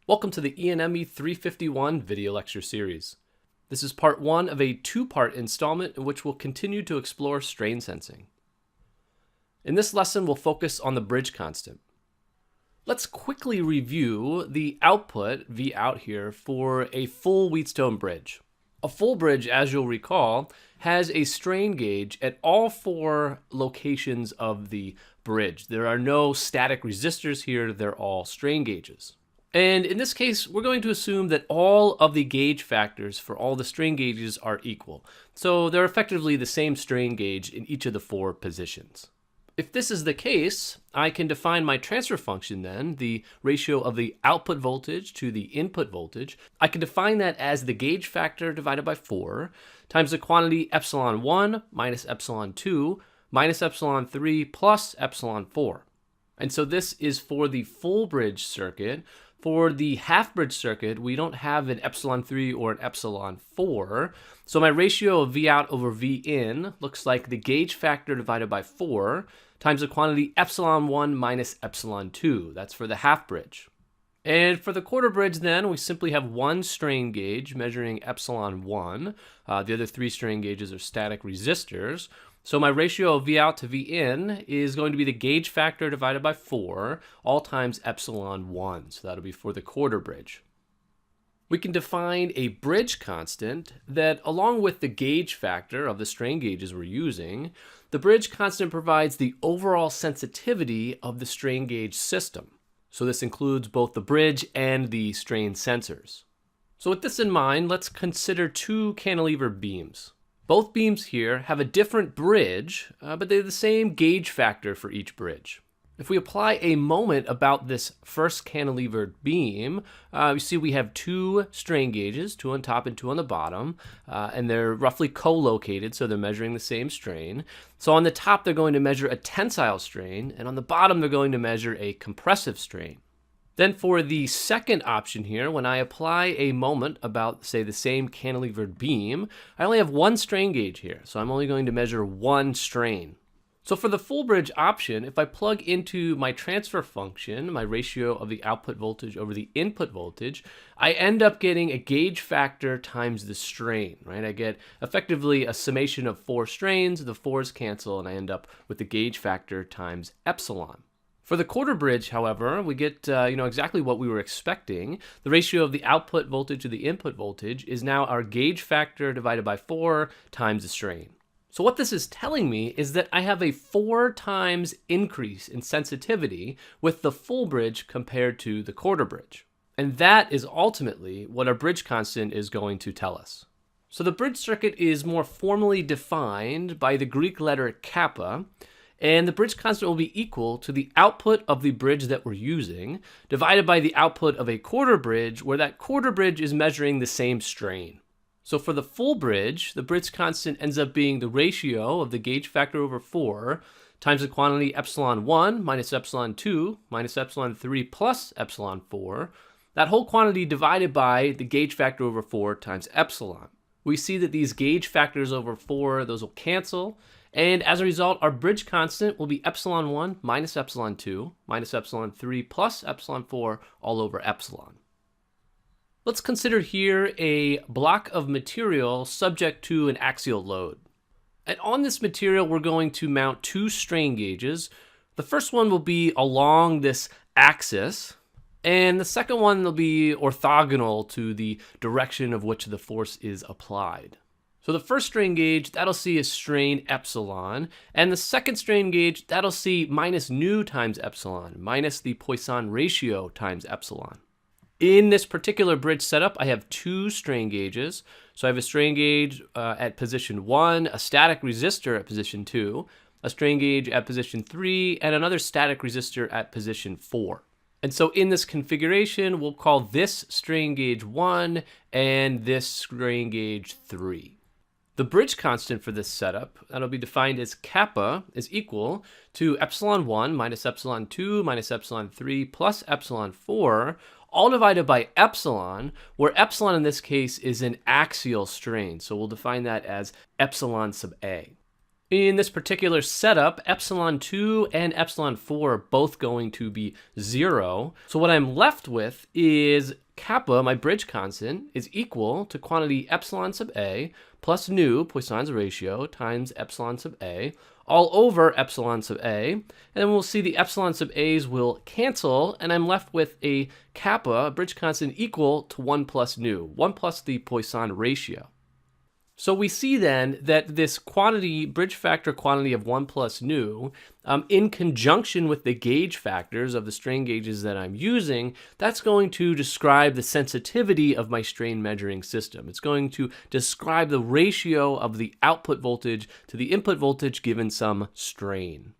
Welcome to the ENME 351 video lecture series. This is part one of a two-part installment in which we'll continue to explore strain sensing. In this lesson, we'll focus on the bridge constant. Let's quickly review the output, V out here, for a full Wheatstone bridge. A full bridge, as you'll recall, has a strain gauge at all four locations of the bridge. There are no static resistors here, they're all strain gauges. And in this case, we're going to assume that all of the gauge factors for all the strain gauges are equal. So they're effectively the same strain gauge in each of the four positions. If this is the case, I can define my transfer function then, the ratio of the output voltage to the input voltage. I can define that as the gauge factor divided by 4 times the quantity epsilon 1 minus epsilon 2 minus epsilon 3 plus epsilon 4. And so this is for the full bridge circuit. For the half bridge circuit, we don't have an epsilon 3 or an epsilon 4. So my ratio of V out over V in looks like the gauge factor divided by 4 times the quantity epsilon 1 minus epsilon 2. That's for the half bridge. And for the quarter bridge then, we simply have one strain gauge measuring epsilon 1. The other three strain gauges are static resistors. So my ratio of V out to V in is going to be the gauge factor divided by 4, all times epsilon 1. So that'll be for the quarter bridge. We can define a bridge constant that, along with the gauge factor of the strain gauges we're using, the bridge constant provides the overall sensitivity of the strain gauge system. So this includes both the bridge and the strain sensors. So with this in mind, let's consider two cantilever beams. Both beams here have a different bridge, but they're the same gauge factor for each bridge. If we apply a moment about this first cantilevered beam, we see we have two strain gauges, two on top and two on the bottom, and they're roughly co-located, so they're measuring the same strain. So on the top, they're going to measure a tensile strain, and on the bottom, they're going to measure a compressive strain. Then for the second option here, when I apply a moment about, say, the same cantilevered beam, I only have one strain gauge here, so I'm only going to measure one strain. So for the full bridge option, if I plug into my transfer function, my ratio of the output voltage over the input voltage, I end up getting a gauge factor times the strain, right? I get effectively a summation of 4 strains, the 4s cancel, and I end up with the gauge factor times epsilon. For the quarter bridge, however, we get exactly what we were expecting. The ratio of the output voltage to the input voltage is now our gauge factor divided by 4 times the strain. So what this is telling me is that I have a 4 times increase in sensitivity with the full bridge compared to the quarter bridge. And that is ultimately what our bridge constant is going to tell us. So the bridge circuit is more formally defined by the Greek letter kappa, and the bridge constant will be equal to the output of the bridge that we're using divided by the output of a quarter bridge, where that quarter bridge is measuring the same strain. So for the full bridge, the bridge constant ends up being the ratio of the gauge factor over 4 times the quantity epsilon 1 minus epsilon 2 minus epsilon 3 plus epsilon 4, that whole quantity divided by the gauge factor over 4 times epsilon. We see that these gauge factors over 4, those will cancel, and as a result, our bridge constant will be epsilon 1 minus epsilon 2 minus epsilon 3 plus epsilon 4 all over epsilon. Let's consider here a block of material subject to an axial load. And on this material, we're going to mount 2 strain gauges. The first one will be along this axis, and the second one will be orthogonal to the direction of which the force is applied. So the first strain gauge, that'll see a strain epsilon, and the second strain gauge, that'll see minus nu times epsilon, minus the Poisson ratio times epsilon. In this particular bridge setup, I have 2 strain gauges. So I have a strain gauge at position 1, a static resistor at position 2, a strain gauge at position 3, and another static resistor at position 4. And so in this configuration, we'll call this strain gauge 1 and this strain gauge 3. The bridge constant for this setup, that'll be defined as kappa, is equal to epsilon 1 minus epsilon 2 minus epsilon 3 plus epsilon 4, all divided by epsilon, where epsilon in this case is an axial strain. So we'll define that as epsilon sub a. In this particular setup, epsilon 2 and epsilon 4 are both going to be 0. So what I'm left with is kappa, my bridge constant, is equal to quantity epsilon sub a plus nu, Poisson's ratio, times epsilon sub a, all over epsilon sub a. And then we'll see the epsilon sub a's will cancel, and I'm left with a kappa, a bridge constant, equal to 1 plus nu, 1 plus the Poisson ratio. So we see then that this quantity, bridge factor quantity of 1 plus nu, in conjunction with the gauge factors of the strain gauges that I'm using, that's going to describe the sensitivity of my strain measuring system. It's going to describe the ratio of the output voltage to the input voltage given some strain.